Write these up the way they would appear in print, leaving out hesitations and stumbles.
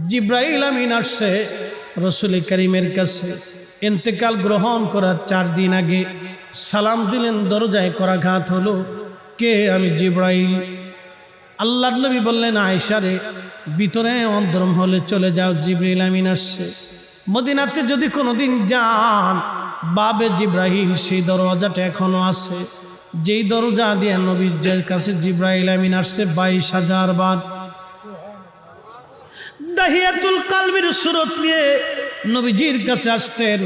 জিব্রাইল আমিন আসছে রাসূল করিমের কাছে। ইন্তেকাল গ্রহণ করার 4 দিন আগে সালাম দিলেন, দরজায় করাঘাত হলো। কে? আমি জিব্রাইল। আল্লাহর নবী বললেন, আয়েশা রে, ভিতরে অন্তরম হলে চলে যাও, জিব্রাইল আমিন আসছে। মদিনাতে যদি কোনোদিন যান, বাবে জিব্রাইল সেই দরজাটা এখনো আছে, যেই দরজা দিয়ে নবীর কাছে জিব্রাইল আমিন আসছে 22,000 বার। দাহিয়াতুল কালবির সুরত নিয়ে নবীজির কাছে আসতেন।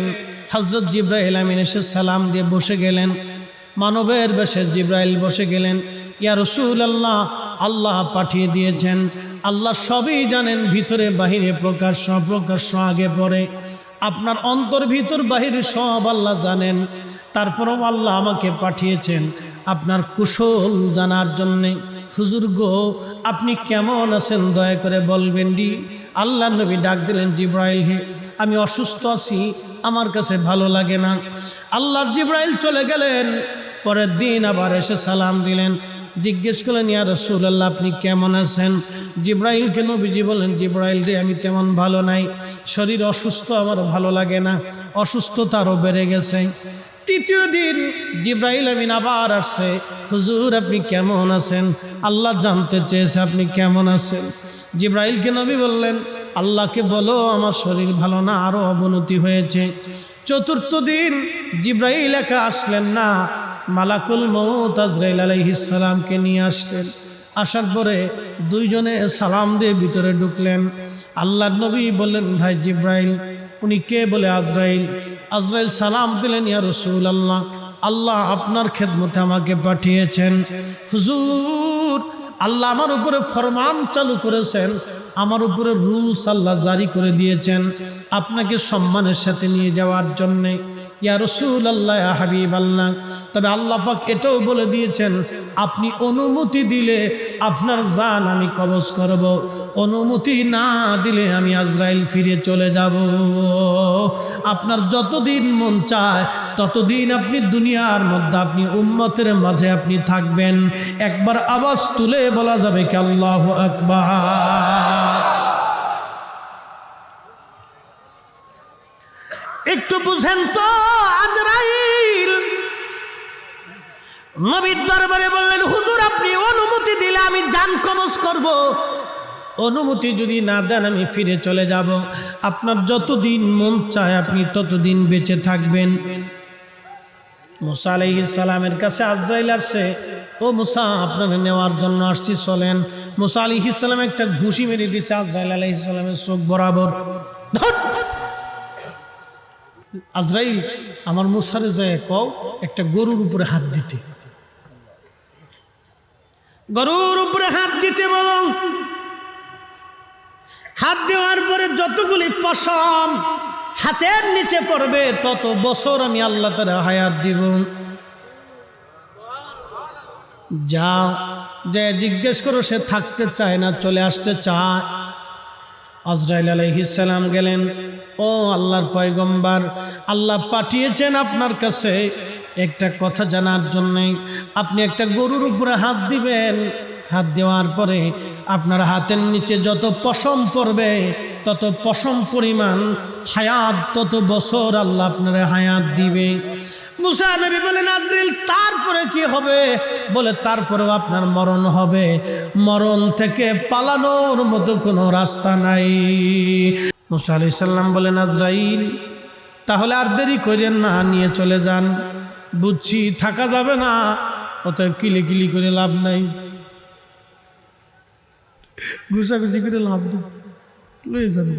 হযরত জিব্রাইল আমিন এসে সালাম দিয়ে বসে গেলেন। মানবের বেশে জিব্রাইল বসে গেলেন। ইয়া রাসূলুল্লাহ, আল্লাহ পাঠিয়ে দিয়েছেন, আল্লাহ সবই জানেন, ভিতরে বাহিরে প্রকাশ্য অপ্রকাশ্য আগে পরে, আপনার অন্তর ভিতর বাহির সব আল্লাহ জানেন। তারপরেও আল্লাহ আমাকে পাঠিয়েছেন আপনার কুশল জানার জন্যে। হুজুর গো, আপনি কেমন আছেন দয়া করে বলবেন ডি। আল্লাহ নবী ডাক দিলেন, জিব্রাইল হে, আমি অসুস্থ আছি, আমার কাছে ভালো লাগে না। আল্লাহর জিব্রাইল চলে গেলেন। পরের দিন আবার এসে সালাম দিলেন, জিজ্ঞেস করলেন, ইয়া রাসূলুল্লাহ আপনি কেমন আছেন? জিব্রাইলকে নবীজি বলেন, জিব্রাইল রে, আমি তেমন ভালো নাই, শরীর অসুস্থ, আমার ভালো লাগে না, অসুস্থতা আরও বেড়ে গেছে। তৃতীয় দিন জিব্রাইল আমিন আবার আসছে, হুজুর আপনি কেমন আছেন? আল্লাহ জানতে চেয়েছে আপনি কেমন আছেন। জিব্রাইলকে নবী বললেন, আল্লাহকে বলো আমার শরীর ভালো না, আরও অবনতি হয়েছে। চতুর্থ দিন জিব্রাইল একা আসলেন না, মালাকুল মউত আজরাইল আলাইহিস সালামকে নিয়ে আসলেন। আসার পরে দুইজনে সালাম দিয়ে ভিতরে ঢুকলেন। আল্লাহর নবী বললেন, ভাই জিব্রাইল। উনি কে? বলে আজরাইল। আজরাইল সালাম দিলেন, ইয়া রাসূলুল্লাহ, আল্লাহ আপনার খেদমতে আমাকে পাঠিয়েছেন। হুজুর, আল্লাহ আমার উপরে ফরমান চালু করেছেন, আমার উপরে রুলস আল্লাহ জারি করে দিয়েছেন আপনাকে সম্মানের সাথে নিয়ে যাওয়ার জন্যে। ইয়া রাসূলুল্লাহ, ইয়া হাবিবাল্লাহ, তবে আল্লাহ পাক এটাও বলে দিয়েছেন আপনি অনুমতি দিলে আপনার জান আমি কবজ করব, অনুমতি না দিলে আমি আজরাইল ফিরে চলে যাব। আপনার যতদিন মন চায় ততদিন আপনি দুনিয়ার মধ্যে আপনি উম্মতের মাঝে আপনি থাকবেন। একবার আওয়াজ তুলে বলা যাবে কি আল্লাহু আকবার। একটু বুঝেন তো, আজরাইল নবীর দরবারে বললেন, হুজুর আপনি অনুমতি দিলে আমি জান কবজ করব, অনুমতি যদি না দেন আমি ফিরে চলে যাব। আপনার যতদিন মন চায় আপনি ততদিন বেঁচে থাকবেন। মুসা আলাইহিস সালামের কাছে আজরাইল আসছে, ও মুসা আপনাকে নেওয়ার জন্য আসছি, চলেন। মুসা আলাইহিস সালাম একটা ঘুষি মেরে দিয়েছে আজরাইল আলাইহিস সালামের চোখ বরাবর। আজরাইল, আমার মুসারে যায় কও একটা গরুর উপরে হাত দিতে, গরুর উপরে হাত দিতে বলো। হাত দেওয়ার পরে যতগুলি পশম হাতের নিচে পড়বে তত বছর আমি আল্লাহ তাআলা হায়াত দিব। যাও, যে জিজ্ঞেস করো সে থাকতে চায় না, চলে আসতে চায়। আজরাইল আলাইহিস সালাম গেলেন, ও আল্লাহর পয়গম্বর, আল্লাহ পাঠিয়েছেন আপনার কাছে একটা কথা জানার জন্য। আপনি একটা গরুর উপরে হাত দিবেন, হাত দেওয়ার পরে আপনার হাতের নিচে যত পশম পড়বে তত পশম পরিমাণ হায়াত, তত বছর আল্লাহ আপনার হায়াত দিবে। মুসা নবী বলেন, আজরাইল তারপরে কি হবে? বলে তারপরেও আপনার মরণ হবে, মরণ থেকে পালানোর মতো কোনো রাস্তা নাই। মুসা আলাইহিস সালাম বলেন, আজরাইল তাহলে আর দেরি করেন না, নিয়ে চলে যান। বুঝছি থাকা যাবে না, অতএব কিলিকিলি করে লাভ নাই, ঘুষাঘুষি করে লাভ নেই, লয়ে যাবে।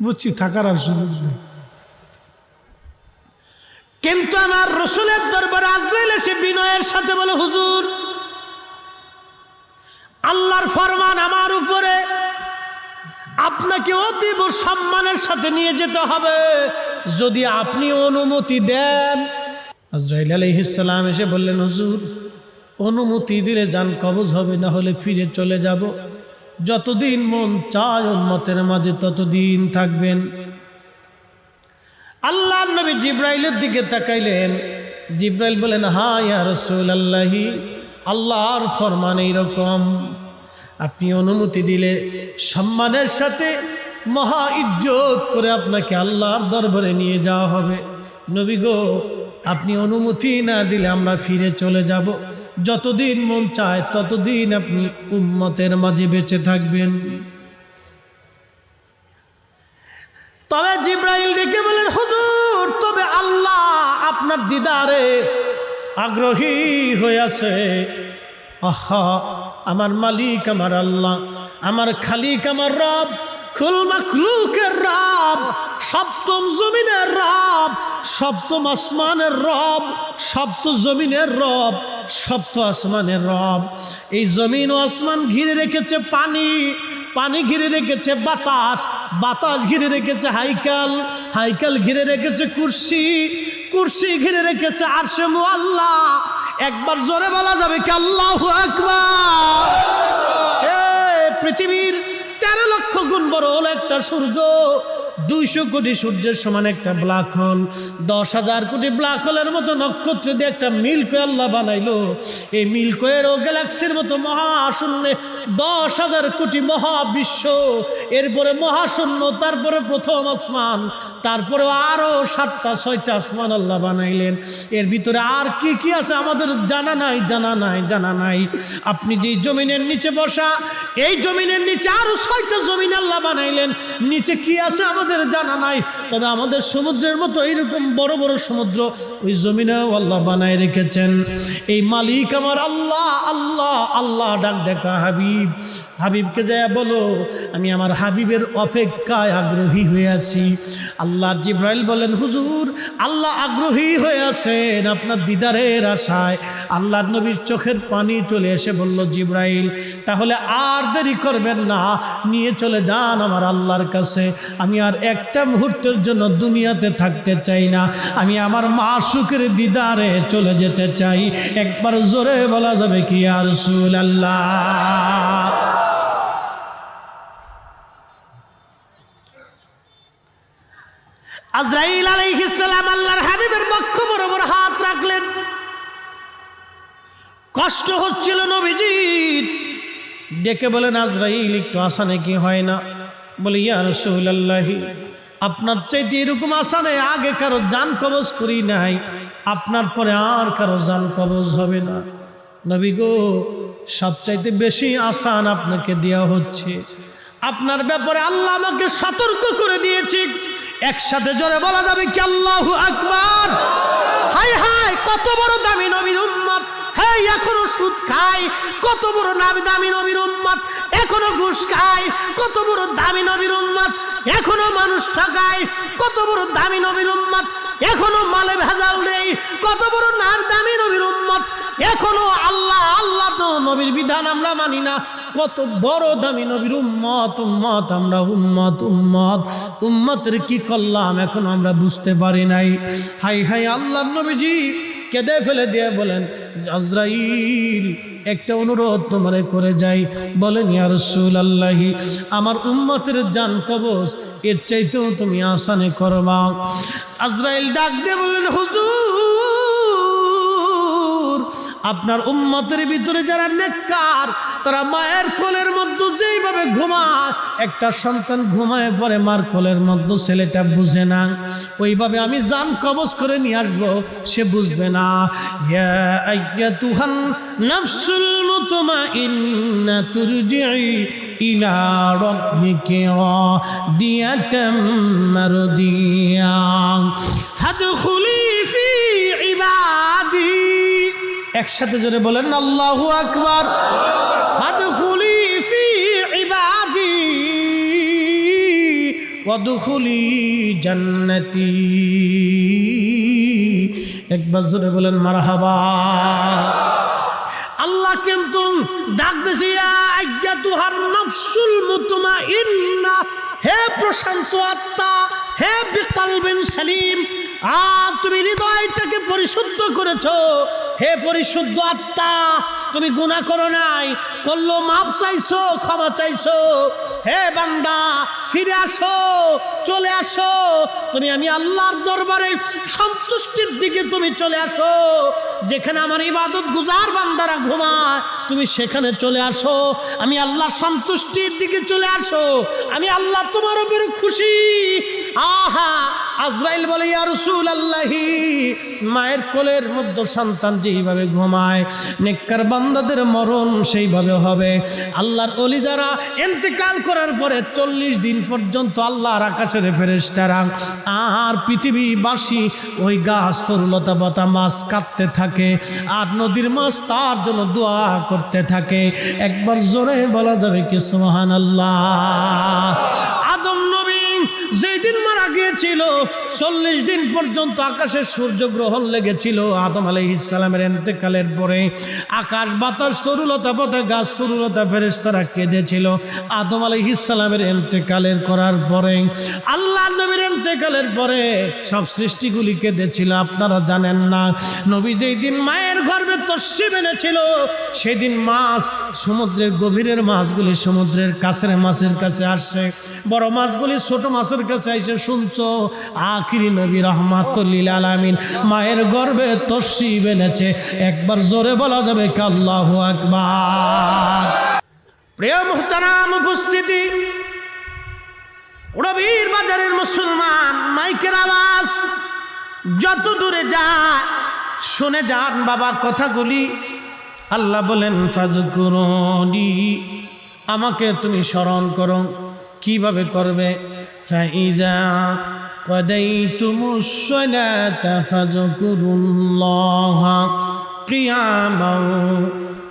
বুঝছি থাকার আর সুযোগ নেই। কিন্তু আমার রাসূলের দরবারে আজরাইল এসে বিনয়ের সাথে বলে, হুজুর আল্লাহর ফরমান আমার উপরে, আপনাকে অতীব সম্মানের সাথে নিয়ে যেতে হবে, যদি আপনি অনুমতি দেন। আজরাইল আলাইহিস সালাম এসে বললেন, হুজুর অনুমতি দিলে জান কবজ হবে, না হলে ফিরে চলে যাব। যতদিন মন চায় উম্মতের মাঝে ততদিন থাকবেন। আল্লাহর নবী জিব্রাইলের দিকে তাকাইলেন। জিব্রাইল বলেন, হ্যাঁ ইয়া রাসূলুল্লাহ, আল্লাহর ফরমান এইরকম। আপনি অনুমতি দিলে সম্মানের সাথে মহা ইজ্জত করে আপনাকে আল্লাহর দরবারে নিয়ে যাওয়া হবে। নবী গো, আপনি অনুমতি না দিলে আমরা ফিরে চলে যাব। যতদিন মন চায় ততদিন আপনি উম্মতের মাঝে বেঁচে থাকবেন। তবে জিব্রাইল ডেকে বলেন, হুজুর, তবে আল্লাহ আপনার দিদারে আগ্রহী হয়ে আছে। আহা, আমার মালিক আমার আল্লাহ, আমার খালিক আমার রব, কুল মাখলুকের রব, সপ্তম জমিনের রব, সপ্তম আসমানের রব, সপ্ত জমিনের রব, সপ্ত আসমানের রব। এই জমিন ও আসমান ঘিরে রেখেছে পানি, পানি ঘিরে রেখেছে বাতাস, বাতাস ঘিরে রেখেছে হাইকাল, হাইকাল ঘিরে রেখেছে কুরসি, কুরসি ঘিরে রেখেছে আরশে মুআল্লা। একবার জোরে বলা যাবে কি আল্লাহু আকবার? পৃথিবীর 13 লক্ষ গুণ বড় হলো একটা সূর্য, 200 কোটি সূর্যের সমান একটা ব্ল্যাক হোল, 10,000 কোটি ব্ল্যাক হোলের মতো নক্ষত্র দিয়ে একটা মিল্কওয়ে আল্লাহ বানাইলো। এই মিল্কওয়ের ও গ্যালাক্সির মতো মহাশূন্যে 10,000 কোটি মহাবিশ্ব, এরপরে মহাশূন্য, তারপরে প্রথম আসমান, তারপরে আরো 7টা 6টা আসমান আল্লাহ বানাইলেন। এর ভিতরে আর কি কি আছে আমাদের জানা নাই, জানা নাই, জানা নাই। আপনি যেই জমিনের নিচে বসা, এই জমিনের নিচে আরো 6টা জমিন আল্লাহ বানাইলেন। নিচে কি আছে আমাদের জানা নাই, তবে আমাদের সমুদ্রের মতো এইরকম বড় বড় সমুদ্র ওই জমিনেও আল্লাহ বানায় রেখেছেন। এই মালিক আমার আল্লাহ, আল্লাহ, আল্লাহ ডাক দেখা হাবিব, হাবিবকে যায় বলো আমি আমার হাবিবের অপেক্ষায় আগ্রহী হয়ে আছি। আল্লাহ জিব্রাইল বলেন, হুজুর, আল্লাহ আগ্রহী হয়ে আছেন আপনার দিদারের আশায়। আল্লাহর নবীর চোখের পানি চলে এসে বলল, জিব্রাইল, তাহলে আর দেরি করবেন না, নিয়ে চলে যান আমার আল্লাহর কাছে। আমি আর একটা মুহূর্তের জন্য দুনিয়াতে থাকতে চাই না, আমি আমার মাশূকের দিদারে চলে যেতে চাই। একবার জোরে বলা যাবে কি ইয়া রাসূলুল্লাহ? আজরাইল আলাইহিস সালাম আল্লাহর হাবিবের বক্ষ বরাবর হাত রাখলেন। কষ্ট হচ্ছিল নবীজির, ডেকে বলেন, আজরাইল, একটু আসানে কি হয় না? বলে, ইয়া রাসূলুল্লাহ, আপনার চাইতে এরকম আসানে আগে কারো জান কবজ করি নাই, আপনার পরে আর কারো জান কবজ হবে না। নবী গো, সবচাইতে বেশি আসান আপনাকে দেওয়া হচ্ছে। আপনার ব্যাপারে আল্লাহ আমাকে সতর্ক করে দিয়েছে। একসাথে জোরে বলা যাবে কি আল্লাহু আকবার? হায় হায়, কত বড় দামি নবীর উম্মত, হ্যাঁ এখনো সুদ খায়। কত বড় দামি নবীর উম্মত এখনো ঘুষ খায়। কত বড় দামি নবীর উম্মত এখনো মানুষ ঠকায়। কত বড় দামি নবীর উম্মত এখনো মালে ভেজাল দেয়। কত বড় দামি নবীর উম্মত এখনো আল্লাহ আল্লাহ নবীর বিধান আমরা মানি না। কত বড় দামি নবীর উম্মত, উম্মত আমরা উম্মত, উম্মত, উম্মতের কি করলাম এখন আমরা বুঝতে পারি নাই। হাই হাই, আল্লাহর নবীজি কেঁদে ফেলে দিয়ে বলেন, আজরাইল, একটা অনুরোধ তোমারে করে যাই। বলেন, ইয়া রাসূলুল্লাহ, আমার উম্মতের জান কবজ এর চাইতেও তুমি আসানে করবা। আজরাইল ডাক দিয়ে বললেন, হুজুর, আপনার উম্মতের ভিতরে যারা নেককার, তারা মায়ের কোলের মধ্যে যেইভাবে ঘুমায়, একটা সন্তান ঘুমায় পরে মার কোলের মধ্যে ছেলেটা বুঝে না, ওইভাবে আমি জান কবজ করে নিয়ে আসবো, সে বুঝবে না। ইয়া আইয়াতুহান নাফসুল মুতমাইন্না তুরজিই ইলা রাব্বিকি রাদিয়াতাম মারদিয়া ফাদখুলি ফি ইবাদি। একসাথে জোরে বলেন আল্লাহু আকবার। ফাদখুলি ফি ইবাদি ওয়াদখুলি জান্নাতি। একবার জোরে বলেন মারহাবা। আল্লাহ কিন্তু ডাক দিয়েছে, ইয়া আইয়াতুহান নাফসুল মুতমাইন্না, হে প্রশান্ত আত্মা, হে বিকলবিন সালিম, তুমি হৃদয়টাকে পরিশুদ্ধ করেছো। হে পরিশুদ্ধ আত্মা, তুমি গুনাহ করো নাই, করলো মাপ চাইছো, ক্ষমা চাইছো। হে বান্দা, ফিরে আসো, চলে আসো, তুমি আমি আল্লাহর দরবারে সন্তুষ্টির দিকে তুমি চলে আসো। যেখানে আমার ইবাদত গুজার বান্দারা ঘুমায় তুমি সেখানে চলে আসো। আমি আল্লাহর সন্তুষ্টির দিকে চলে আসো, আমি আল্লাহ তোমার উপরে খুশি। আহা, আজরাইল বলে ইয়া রাসূলুল্লাহি, মায়ের কোলের মধ্যে সন্তান যেইভাবে ঘুমায় নেককার বান্দাদের মরণ সেইভাবে হবে। আল্লাহর ওলি যারা ইন্তেকাল করার পরে 40 দিন পর্যন্ত আল্লাহর আকাশের ফেরেশতারা আর পৃথিবীবাসী ওই গাছ তরুলতা পাতা মাছ কাটতে থাকে আর নদীর মাছ তার জন্য দোয়া করতে থাকে। একবার জোরে বলা যাবে কি সুবহানাল্লাহ। আদম নবী যেই দিন মারা গিয়েছিল 40 দিন পর্যন্ত আকাশের সূর্য গ্রহণ লেগেছিল। আদম আলাইহিস সালামের ইন্তেকালের পরে আকাশ বাতাস তরুলতা পাতা গাছ তরুলতা ফেরেশতারা কেঁদেছিল। আদম আলাইহিস সালামের ইন্তেকালের করার পরে আল্লাহ নবীর ইন্তেকালের পরে সব সৃষ্টিগুলি কেঁদেছিল। আপনারা জানেন না, নবী যেই দিন মায়ের গর্ভে তশরিফ এনেছিল সেদিন মাছ, সমুদ্রের গভীরের মাছগুলি সমুদ্রের কাছের মাছের কাছে আসছে, বড় মাছগুলি ছোট মাছের কাছে এসে শুনছো আখিরি নবী রাহমাতুল লিল আলামিন মায়ের গর্ভে তশরিফ এনেছে। একবার জোরে বলা যাবে কি আল্লাহু আকবার। প্রিয় মুহতারাম উপস্থিতি, রবির বাজারের মুসলমান, মাইকের আওয়াজ যত দূরে যায় শুনে যান বাবা কথাগুলি। আল্লাহ বলেন ফাযকুরুনি, আমাকে তুমি স্মরণ করো। কিভাবে করবে? ফাইজা কাদাইতুমুস সালাতা ফাযকুরুল্লাহা কিয়ামান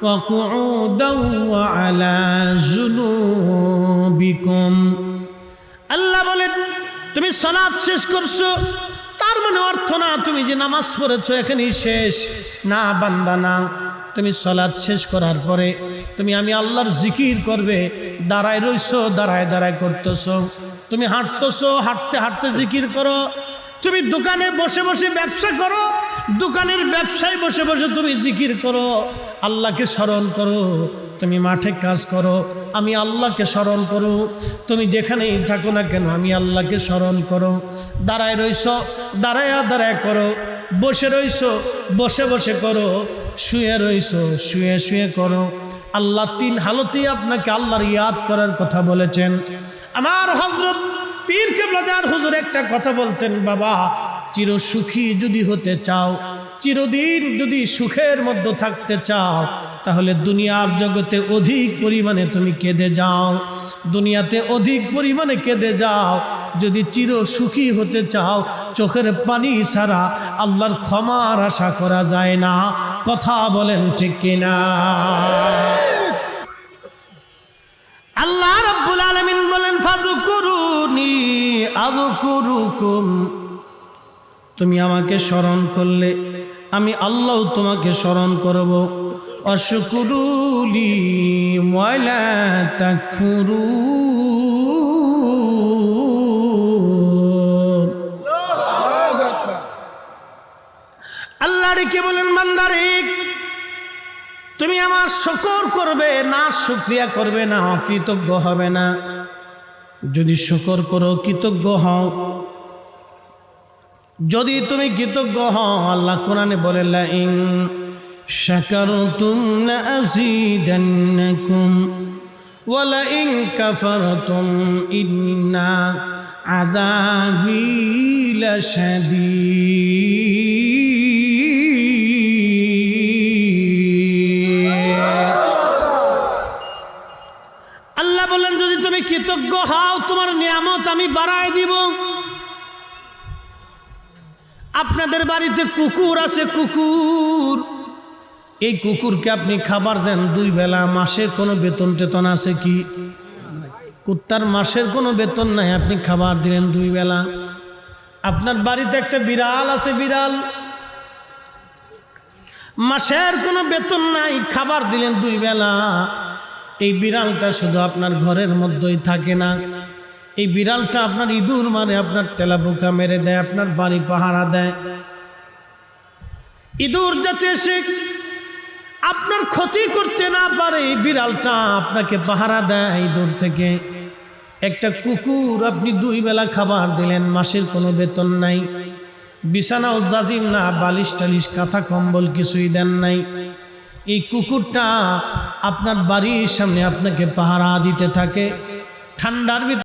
ওয়া কুউদান ওয়া আলা জুনুবিকুম। আল্লাহ বলেন তুমি সালাত শেষ করছো, তার মানে অর্থ না তুমি যে নামাজ পড়েছো এখানেই শেষ না বান্দা, না। তুমি সালাত শেষ করার পরে তুমি আমি আল্লাহর জিকির করবে। দাঁড়ায় রইছো, দাঁড়ায় দাঁড়ায় করতেছো। তুমি হাঁটতেছো, হাঁটতে হাঁটতে জিকির করো। তুমি দোকানে বসে বসে ব্যবসা করো, দোকানের ব্যবসায় বসে বসে তুমি জিকির করো, আল্লাহকে স্মরণ করো। তুমি মাঠে কাজ করো, আমি আল্লাহকে স্মরণ করো। তুমি যেখানেই থাকো না কেন আমি আল্লাহকে স্মরণ করো। দাঁড়ায় রইছো, দাঁড়ায় দাঁড়ায় করো। বসে রইছো, বসে বসে করো। শুয়ে রইছো, শুয়ে শুয়ে করো। আল্লাহ 3 হালতেই আপনাকে আল্লাহর ইয়াদ করার কথা বলেছেন। আমার হযরত পীর কেবলাদার হুজুর একটা কথা বলতেন, বাবা চির সুখী যদি হতে চাও, চিরদিন যদি সুখের মধ্যে থাকতে চাও, তাহলে দুনিয়ার জগতে অধিক পরিমাণে তুমি কেঁদে যাও, দুনিয়াতে অধিক পরিমাণে কেঁদে যাও। যদি চির সুখী হতে চাও, চোখের পানি ছাড়া আল্লাহর ক্ষমার আশা করা যায় না। কথা বলেন ঠিক কিনা? আল্লাহ রাব্বুল আলামিন বলেন ফাযকুরুনি আযকুরুকুম, তুমি আমাকে স্মরণ করলে আমি আল্লাহ তোমাকে স্মরণ করব। আশকুরুলি ওয়ালা তাকফুরুন। আল্লাহ রেখে বলেন বান্দারে তুমি আমার শুকর করবে না, শুকরিয়া করবে না, কৃতজ্ঞ হবে না। যদি শুকর করো, কৃতজ্ঞ হও, যদি তুমি কৃতজ্ঞ হও, আল্লাহ কোরআনে বলে লা ইন শাকারতুম লাযীদান্নাকুম ওয়া লা ইন কাফারতুম ইন্না আযাবী লাশাদীদ। আল্লাহ বলেন যদি তুমি কৃতজ্ঞ হও তোমার নিয়ামত আমি বাড়ায় দিব। আপনাদের বাড়িতে কুকুর আছে, কুকুর, এই কুকুরকে আপনি খাবার দেন 2 বেলা, মাসের কোনো বেতন টেতন আছে কি? কুত্তার মাসের কোনো বেতন নাই, আপনি খাবার দিলেন 2 বেলা। আপনার বাড়িতে একটা বিড়াল আছে, বিড়াল, মাসের কোনো বেতন নাই, খাবার দিলেন 2 বেলা। এই বিড়ালটা শুধু আপনার ঘরের মধ্যেই থাকে না, এই বিড়ালটা আপনার ইঁদুর মারে, আপনার তেলাপোকা মেরে দেয়, আপনার বাড়ি পাহারা দেয়। ইঁদুর যাতে এসে আপনার ক্ষতি করতে না পারে, এই বিড়ালটা আপনাকে পাহারা দেয় ইঁদুর থেকে। একটা কুকুর আপনি 2 বেলা খাবার দিলেন, মাসের কোনো বেতন নাই, বিছানাও জাজিম না, বালিশ টালিশ কাঁথা কম্বল কিছুই দেন নাই। এই কুকুরটা আপনার বাড়ির সামনে আপনাকে পাহারা দিতে থাকে, ঠান্ডার ভিতরে